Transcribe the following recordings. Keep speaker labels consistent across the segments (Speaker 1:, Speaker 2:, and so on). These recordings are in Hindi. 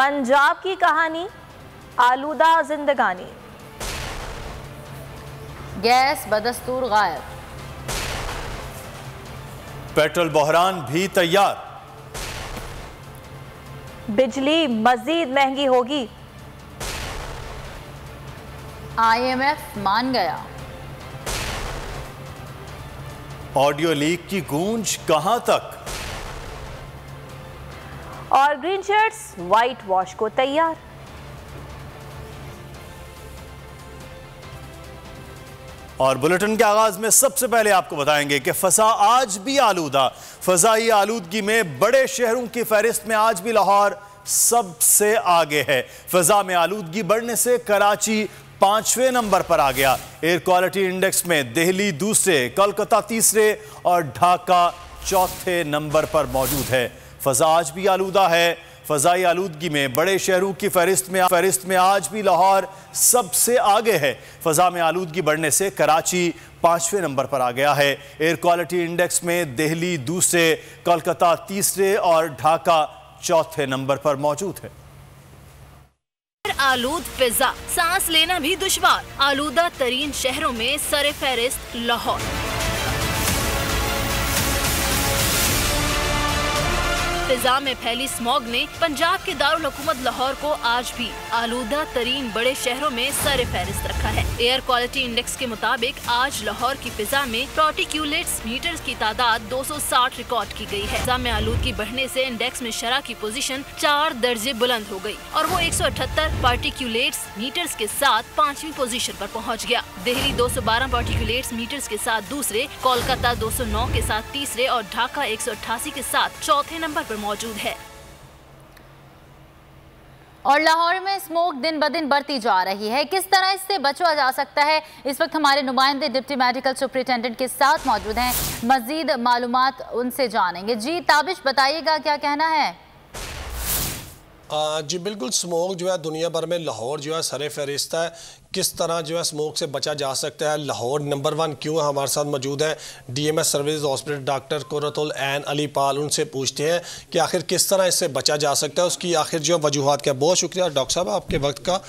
Speaker 1: पंजाब की कहानी, आलूदा जिंदगानी।
Speaker 2: गैस बदस्तूर गायब।
Speaker 3: पेट्रोल बहरान भी तैयार।
Speaker 1: बिजली मजीद महंगी होगी।
Speaker 2: IMF मान गया।
Speaker 3: ऑडियो लीक की गूंज कहां तक?
Speaker 1: और ग्रीन शर्ट्स व्हाइट वॉश को तैयार।
Speaker 3: और बुलेटिन के आगाज में सबसे पहले आपको बताएंगे कि फजा आज भी आलूदा। फजाई आलूदगी में बड़े शहरों की फहरिस्त में आज भी लाहौर सबसे आगे है। फजा में आलूदगी बढ़ने से कराची 5वें नंबर पर आ गया। एयर क्वालिटी इंडेक्स में दिल्ली दूसरे, कोलकाता तीसरे और ढाका चौथे नंबर पर मौजूद है। फजा आज भी आलूदा है। फजाई आलूदगी में बड़े शहरों की फहरिस्त में आज भी लाहौर सबसे आगे है। फजा में आलूदगी बढ़ने से कराची 5वें नंबर पर आ गया है। एयर क्वालिटी इंडेक्स में दिल्ली दूसरे, कोलकाता तीसरे और ढाका चौथे नंबर पर मौजूद है।
Speaker 4: आलूद फिजा, सांस लेना भी दुश्वार। आलूदा तरीन शहरों में सरे फहरिस्त लाहौर। फिजा में फैली स्मॉग ने पंजाब के दारुल हुकूमत लाहौर को आज भी आलूदा तरीन बड़े शहरों में सरे फहरिस्त रखा है। एयर क्वालिटी इंडेक्स के मुताबिक आज लाहौर की फिजा में पार्टिक्यूलेट्स मीटर्स की तादाद 260 रिकॉर्ड की गई है। फिजा में आलूदगी बढ़ने से इंडेक्स में शरह की पोजीशन 4 दर्जे बुलंद हो गई और वो 178 पार्टिक्यूलेट्स मीटर्स के साथ 5वीं पोजीशन पर पहुंच गया। दिल्ली 212 पार्टिक्यूलेट्स मीटर्स के साथ दूसरे, कोलकाता 209 के साथ तीसरे और ढाका 188 के साथ चौथे नंबर पर मौजूद है।
Speaker 2: और लाहौर में स्मोक दिन ब दिन बढ़ती जा रही है, किस तरह इससे बचा जा सकता है? इस वक्त हमारे नुमाइंदे डिप्टी मेडिकल सुपरिटेंडेंट के साथ मौजूद हैं, मजीद मालूमात उनसे जानेंगे। जी ताबिश, बताइएगा क्या कहना है?
Speaker 5: जी बिल्कुल, स्मोक जो है दुनिया भर में लाहौर जो है सरे फहरिस्त है। किस तरह जो है स्मोक से बचा जा सकता है? लाहौर नंबर 1 क्यों है? हमारे साथ मौजूद है DMS service hospital doctor Qurratul Ain Ali Pal. उनसे पूछते हैं कि आखिर किस तरह इससे बचा जा सकता है, उसकी आखिर जो वजूहात क्या। बहुत शुक्रिया डॉक्टर साहब आपके वक्त का।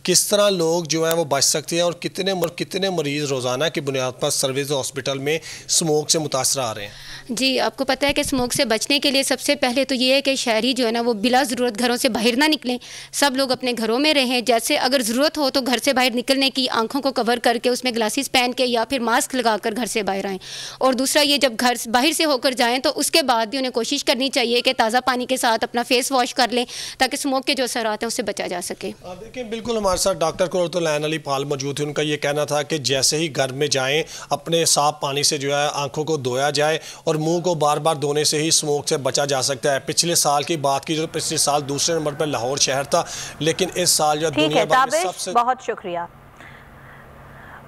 Speaker 5: किस तरह लोग जो है वो बच सकते हैं और कितने मरीज़ रोज़ाना की बुनियाद पर सर्विस हॉस्पिटल में स्मोक से मुतासर आ रहे हैं?
Speaker 6: जी, आपको पता है कि स्मोक से बचने के लिए सबसे पहले तो ये है कि शहरी जो है ना वो बिला ज़रूरत घरों से बाहर ना निकलें। सब लोग अपने घरों में रहें। जैसे अगर ज़रूरत हो तो घर से बाहर निकलने की आंखों को कवर करके उसमें ग्लासेस पहन के या फिर मास्क लगाकर घर से बाहर आएँ। और दूसरा ये, जब घर बाहर से होकर जाएँ तो उसके बाद भी उन्हें कोशिश करनी चाहिए कि ताज़ा पानी के साथ अपना फेस वॉश कर लें ताकि स्मोक के जो असरात हैं उससे बचा जा सके।
Speaker 5: देखिए बिल्कुल, हमारे साथ डॉक्टर कुर्रतुल ऐन अली पाल मौजूद थे। उनका ये कहना था कि जैसे ही घर में जाएँ अपने साफ पानी से जो है आँखों को धोया जाए और मुँह को बार बार धोने से ही स्मोक से बचा जा सकता है। पिछले साल की बात की तो पिछले साल दूसरे नंबर पर लाहौर शहर था, लेकिन इस साल जो दुनिया भर में सबसे।
Speaker 1: बहुत शुक्रिया।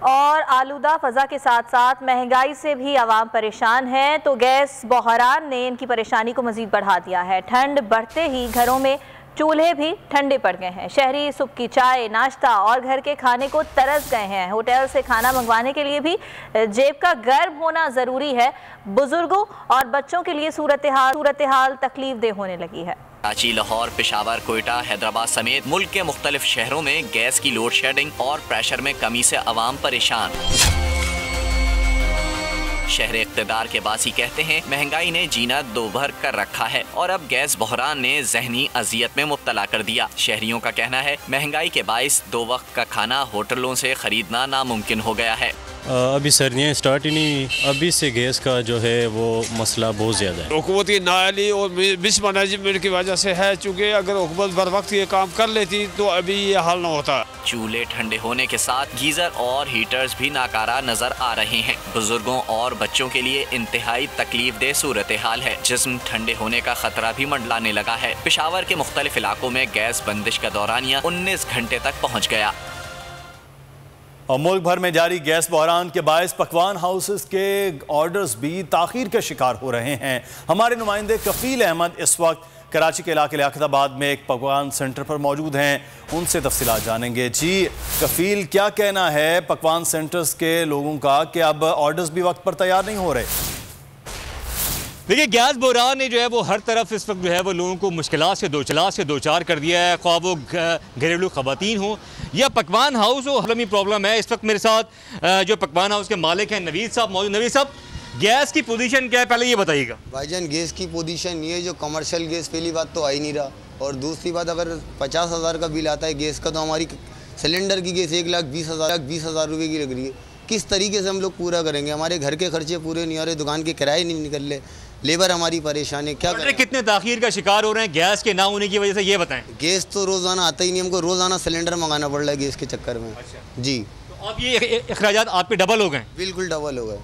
Speaker 1: और आलूदा फजा के साथ साथ महंगाई से भी आवाम परेशान है, तो गैस बहरान ने इनकी परेशानी को मजीद बढ़ा दिया है। ठंड बढ़ते ही घरों में चूल्हे भी ठंडे पड़ गए हैं। शहरी सुबह की चाय, नाश्ता और घर के खाने को तरस गए हैं। होटल से खाना मंगवाने के लिए भी जेब का गर्म होना ज़रूरी है। बुजुर्गों और बच्चों के लिए सूरत हाल तकलीफ देह होने लगी है।
Speaker 7: कराची, लाहौर, पेशावर, कोयटा, हैदराबाद समेत मुल्क के मुख्तलिफ शहरों में गैस की लोड शेडिंग और प्रेशर में कमी से अवाम परेशान। शहर इक़्तिदार के बासी कहते हैं महंगाई ने जीना दोभर कर रखा है और अब गैस बहरान ने जहनी अजियत में मुब्तला कर दिया। शहरियों का कहना है महंगाई के बाइस 2 वक्त का खाना होटलों से खरीदना नामुमकिन हो गया है।
Speaker 8: अभी सर्दियाँ स्टार्ट ही नहीं, अभी से गैस का जो है वो मसला बहुत ज़्यादा है।
Speaker 9: हुकूमत की नाअहली और मिस मैनेजमेंट की वजह से है, चूँकि अगर हुकूमत बर वक्त ये काम कर लेती तो अभी ये हाल न होता।
Speaker 7: चूल्हे ठंडे होने के साथ गीजर और हीटर्स भी नाकारा नजर आ रहे हैं। बुजुर्गों और बच्चों के लिए इंतहाई तकलीफ दह सूरत हाल है। जिस्म ठंडे होने का खतरा भी मंडलाने लगा है। पेशावर के मुख्तलिफ इलाकों में गैस बंदिश का दौरानिया 19 घंटे तक पहुँच गया।
Speaker 3: और मुल्क भर में जारी गैस बहरान के बायस पकवान हाउसेस के ऑर्डर्स भी ताखीर के शिकार हो रहे हैं। हमारे नुमाइंदे कफील अहमद इस वक्त कराची के इलाके लियाकताबाद में एक पकवान सेंटर पर मौजूद हैं, उनसे तफसीलात जानेंगे। जी कफील, क्या कहना है पकवान सेंटर्स के लोगों का कि अब ऑर्डर्स भी वक्त पर तैयार नहीं हो रहे?
Speaker 10: देखिए, गैस बहरान ने जो है वो हर तरफ इस वक्त जो है वो लोगों को मुश्किलात से दो चार कर दिया है, ख्वाह वो घरेलू ख़वातीन हो या पकवान हाउस हो। हलमी प्रॉब्लम है। इस वक्त मेरे साथ जो पकवान हाउस के मालिक हैं नवीद साहब मौजूद। नवीद साहब, गैस की पोजीशन क्या है, पहले ये बताइएगा।
Speaker 11: भाईजान, गैस की पोजीशन ये जो कमर्शियल गैस पहली बात तो आ ही नहीं रहा, और दूसरी बात अगर 50,000 का बिल आता है गैस का, तो हमारी सिलेंडर की गैस 1,20,000 रुपये की लग रही है। किस तरीके से हम लोग पूरा करेंगे? हमारे घर के खर्चे पूरे नहीं हो रहे, दुकान के किराए नहीं निकल रहे, लेबर हमारी परेशान है। क्या करें?
Speaker 10: कितने ताखीर का शिकार हो रहे हैं गैस के ना होने की वजह से, ये बताएं।
Speaker 11: गैस तो रोज़ाना आता ही नहीं, हमको रोज़ाना सिलेंडर मंगाना पड़ रहा है गैस के चक्कर में।
Speaker 10: अच्छा।
Speaker 11: जी,
Speaker 10: तो अब ये अखराजात आप पे डबल हो गए?
Speaker 11: बिल्कुल डबल हो गए।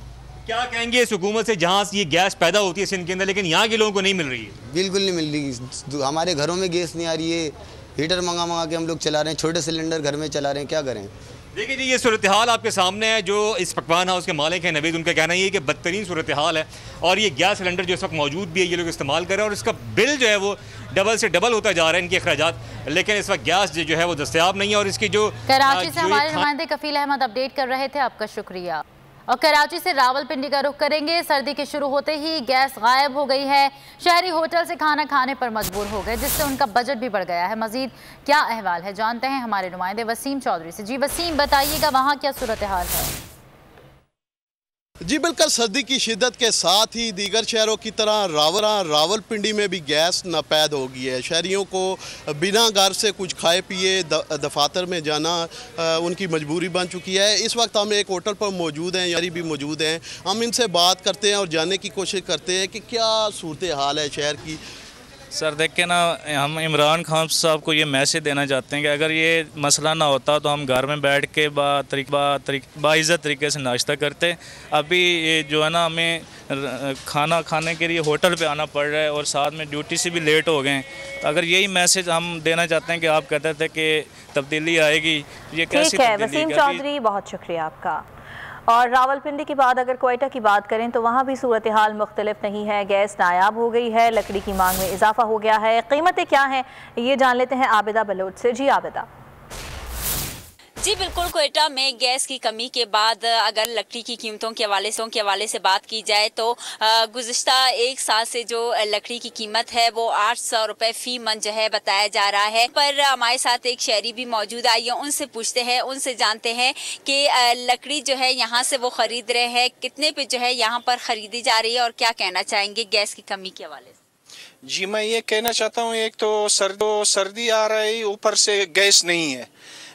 Speaker 10: क्या कहेंगे इस हुकूमत से जहाँ ये गैस पैदा होती है सिंध के अंदर, लेकिन यहाँ के लोगों को नहीं मिल रही है?
Speaker 11: बिल्कुल नहीं मिल रही, हमारे घरों में गैस नहीं आ रही है, हीटर मंगा के हम लोग चला रहे हैं, छोटे सिलेंडर घर में चला रहे हैं, क्या करें?
Speaker 10: देखिए जी, ये सूरत हाल आपके सामने है। जो इस पकवान हाउस के मालिक हैं नवीद, उनका कहना ये है कि बदतरीन सूरत हाल है, और ये गैस सिलेंडर जो इस वक्त मौजूद भी है ये लोग इस्तेमाल कर रहे हैं, और इसका बिल जो है वो डबल से डबल होता जा रहा है, इनके अखराजात। लेकिन इस वक्त गैस जो है वो दस्तयाब नहीं है, और इसकी जो
Speaker 2: कराची से हमारे नुमाइंदे कफील अहमद अपडेट कर रहे थे, आपका शुक्रिया। और कराची से रावलपिंडी का रुख करेंगे। सर्दी के शुरू होते ही गैस गायब हो गई है, शहरी होटल से खाना खाने पर मजबूर हो गए, जिससे उनका बजट भी बढ़ गया है। मजीद क्या अहवाल है जानते हैं हमारे नुमाइंदे वसीम चौधरी से। जी वसीम, बताइएगा वहाँ क्या सूरत हाल है?
Speaker 12: जी बिल्कुल, सर्दी की शिद्दत के साथ ही दीगर शहरों की तरह रावलपिंडी में भी गैस नापैद हो गई है। शहरियों को बिना घर से कुछ खाए पिए दफातर में जाना उनकी मजबूरी बन चुकी है। इस वक्त हम एक होटल पर मौजूद हैं, यारी भी मौजूद हैं। हम इनसे बात करते हैं और जानने की कोशिश करते हैं कि क्या सूरत हाल है शहर की।
Speaker 13: सर देख के ना, हम इमरान खान साहब को ये मैसेज देना चाहते हैं कि अगर ये मसला ना होता तो हम घर में बैठ के बाइज़्ज़त तरीके से नाश्ता करते। अभी ये जो है ना, हमें खाना खाने के लिए होटल पे आना पड़ रहा है, और साथ में ड्यूटी से भी लेट हो गए। तो अगर यही मैसेज हम देना चाहते हैं कि आप कहते थे कि तब्दीली आएगी, ये कैसी तब्दीली?
Speaker 1: वसीम चौधरी, बहुत शुक्रिया आपका। और रावलपिंडी के बाद अगर कोयटा की बात करें तो वहाँ भी सूरत हाल मुख्तलिफ नहीं है। गैस नायाब हो गई है, लकड़ी की मांग में इजाफा हो गया है। कीमतें क्या हैं ये जान लेते हैं आबिदा बलोच से। जी आबिदा।
Speaker 14: जी बिल्कुल, कोयटा में गैस की कमी के बाद अगर लकड़ी की कीमतों के हवाले से बात की जाए तो गुज़िश्ता एक साल से जो लकड़ी की कीमत है वो 800 रुपये फ़ी मन जो है बताया जा रहा है। पर हमारे साथ एक शहरी भी मौजूद आई है, उनसे पूछते हैं, उनसे जानते हैं कि लकड़ी जो है यहाँ से वो ख़रीद रहे हैं, कितने पे जो है यहाँ पर ख़रीदी जा रही है, और क्या कहना चाहेंगे गैस की कमी के हवाले से?
Speaker 15: जी मैं ये कहना चाहता हूँ, एक तो सर्दी आ रही, ऊपर से गैस नहीं है,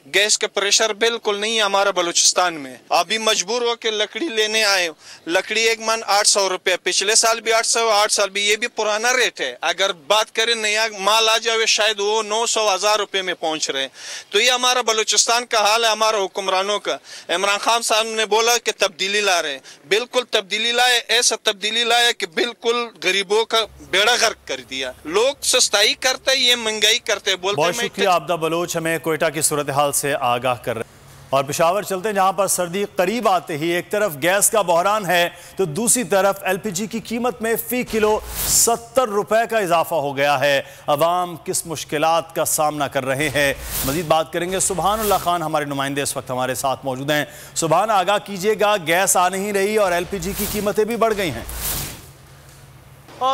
Speaker 15: गैस का प्रेशर बिल्कुल नहीं है हमारा बलूचिस्तान में। अभी मजबूर हो के लकड़ी लेने आए। लकड़ी एक मन 800 रुपये, पिछले साल भी 800, 8 साल भी, ये भी पुराना रेट है। अगर बात करें नया माल आ जाए शायद वो 900, 1000 रुपये में पहुंच रहे। तो ये हमारा बलूचिस्तान का हाल है, हमारा हुक्मरानों का। इमरान खान साहब ने बोला कि तब्दीली ला रहे, बिल्कुल तब्दीली लाए, ऐसा तब्दीली लाया कि बिल्कुल गरीबों का बेड़ा गर्क कर दिया। लोग सस्ताई करते, ये महंगाई करते।
Speaker 3: बहुत शुक्रिया आबिदा बलोच, हमें कोयटा की सूरत हाल से आगाह कर रहे हैं। और पेशावर चलते हैं, जहां पर सर्दी करीब आते ही एक तरफ गैस का बहरान है तो दूसरी तरफ एलपीजी की कीमत में फी किलो 70 रुपए का इजाफा हो गया है। अवाम किस मुश्किलात का सामना कर रहे हैं, मजीद बात करेंगे। सुभानुल्लाह खान हमारे नुमाइंदे इस वक्त हमारे साथ मौजूद हैं। सुभान, आगाह कीजिएगा, गैस आ नहीं रही और एलपीजी की कीमतें भी बढ़ गई हैं।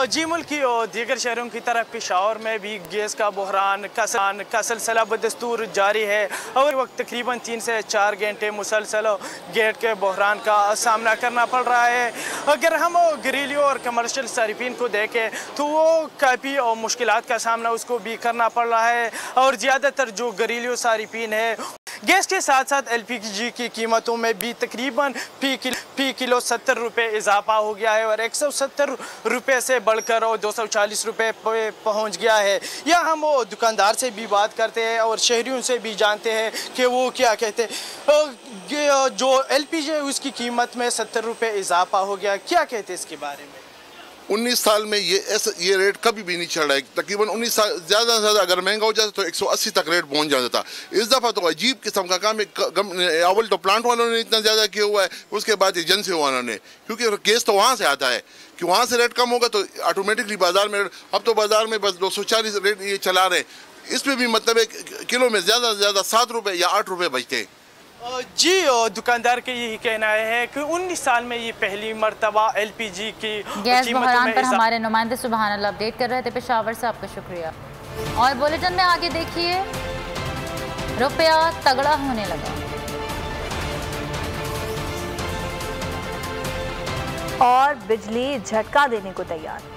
Speaker 16: जी मुल्की और दीगर शहरों की तरह पेशावर में भी गैस का बहरान का सिलसिला बदस्तूर जारी है और वक्त तकरीबन 3 से 4 घंटे मुसलसल गैस के बहरान का सामना करना पड़ रहा है। अगर हम घरेलू और कमर्शियल सारिफिन को देखें तो वो काफ़ी और मुश्किलात का सामना उसको भी करना पड़ रहा है, और ज़्यादातर जो घरेलू सारिफिन है गैस के साथ साथ एलपीजी की कीमतों में भी तकरीबन फी किलो 70 रुपये इजाफा हो गया है, और 170 रुपये से बढ़कर 240 रुपये पे पहुँच गया है। या हम वो दुकानदार से भी बात करते हैं और शहरियों से भी जानते हैं कि वो क्या कहते हैं। जो एलपीजी है उसकी कीमत में 70 रुपये इजाफा हो गया, क्या कहते हैं इसके बारे में?
Speaker 17: 19 साल में ये रेट कभी भी नहीं चढ़ रहा है। तकरीबन 19 साल ज़्यादा से ज़्यादा अगर महंगा हो जाता तो 180 तक रेट पहुंच जाता था। इस दफ़ा तो अजीब किस्म का काम है। अव्वल तो प्लांट वालों ने इतना ज़्यादा किया हुआ है, उसके बाद एजेंसी वालों ने, क्योंकि गैस तो वहाँ से आता है कि वहाँ से रेट कम होगा तो ऑटोमेटिकली बाजार में, अब तो बाजार में बस 240 रेट ये चला रहे हैं। इसमें भी मतलब एक किलो में ज़्यादा से ज़्यादा 7 रुपये या 8 रुपये बचते हैं।
Speaker 16: जी, दुकानदार के यही कहना है कि 19 साल में ये पहली मर्तबा LPG की
Speaker 2: गैस बहरान पर हमारे नुमाइंदे सुबहान अल्लाह अपडेट कर रहे थे पेशावर से, आपका शुक्रिया। और बुलेटिन में आगे देखिए, रुपया तगड़ा होने लगा
Speaker 1: और बिजली झटका देने को तैयार।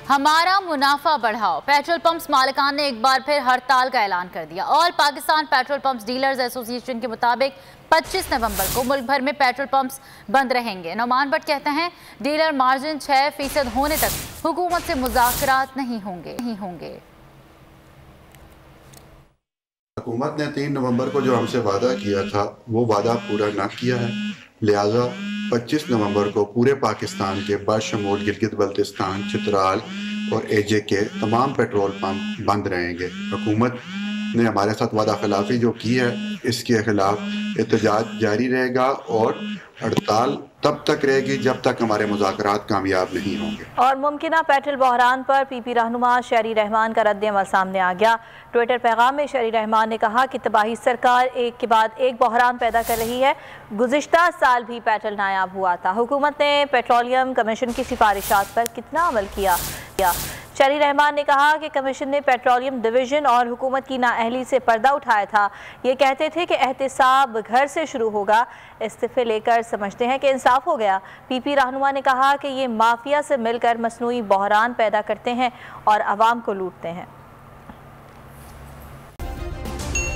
Speaker 2: हमारा मुनाफा बढ़ाओ, पेट्रोल पंप्स मालिकान ने एक बार फिर हड़ताल का ऐलान कर दिया। All Pakistan petrol pumps dealers association के मुताबिक 25 नवंबर को मुल्क भर में पेट्रोल पंप्स बंद रहेंगे। नौमान भट्ट कहते हैं डीलर मार्जिन 6% होने तक हुकूमत से मुज़ाकरात नहीं होंगे।
Speaker 18: हुकूमत ने 3 नवंबर को जो हमसे वादा किया था वो वादा पूरा ना किया है, लिहाजा 25 नवंबर को पूरे पाकिस्तान के बशमूल गिलगित बल्तिस्तान, चित्राल और AJ के तमाम पेट्रोल पंप बंद रहेंगे। हुकूमत ने हमारे साथ वादा खिलाफी जो की है इसके खिलाफ एहतजाज जारी रहेगा और हड़ताल तब तक रहेगी जब तक हमारे मुज़ाकरात कामयाब नहीं होंगे।
Speaker 1: और मुमकिना पेट्रोल बहरान पर PP रहनुमा शहरी रहमान का रद्द-ए-अमल सामने आ गया। ट्विटर पैगाम में शहरी रहमान ने कहा कि तबाही सरकार एक के बाद एक बहरान पैदा कर रही है। गुज़िश्ता साल भी पेट्रोल नायाब हुआ था, हुकूमत ने पेट्रोलियम कमीशन की सिफारिशात पर कितना अमल किया। शहरी रहमान ने कहा कि कमीशन ने पेट्रोलियम डिवीज़न और हुकूमत की नाअहली से पर्दा उठाया था। ये कहते थे कि एहतिसाब घर से शुरू होगा, इस्तीफे लेकर समझते हैं कि इंसाफ हो गया। PP रहनुमा ने कहा कि ये माफिया से मिलकर मसनूई बहरान पैदा करते हैं और आवाम को लूटते हैं।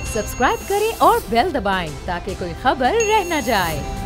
Speaker 19: सब्सक्राइब करें और बेल दबाएं ताकि कोई खबर रह न जाए।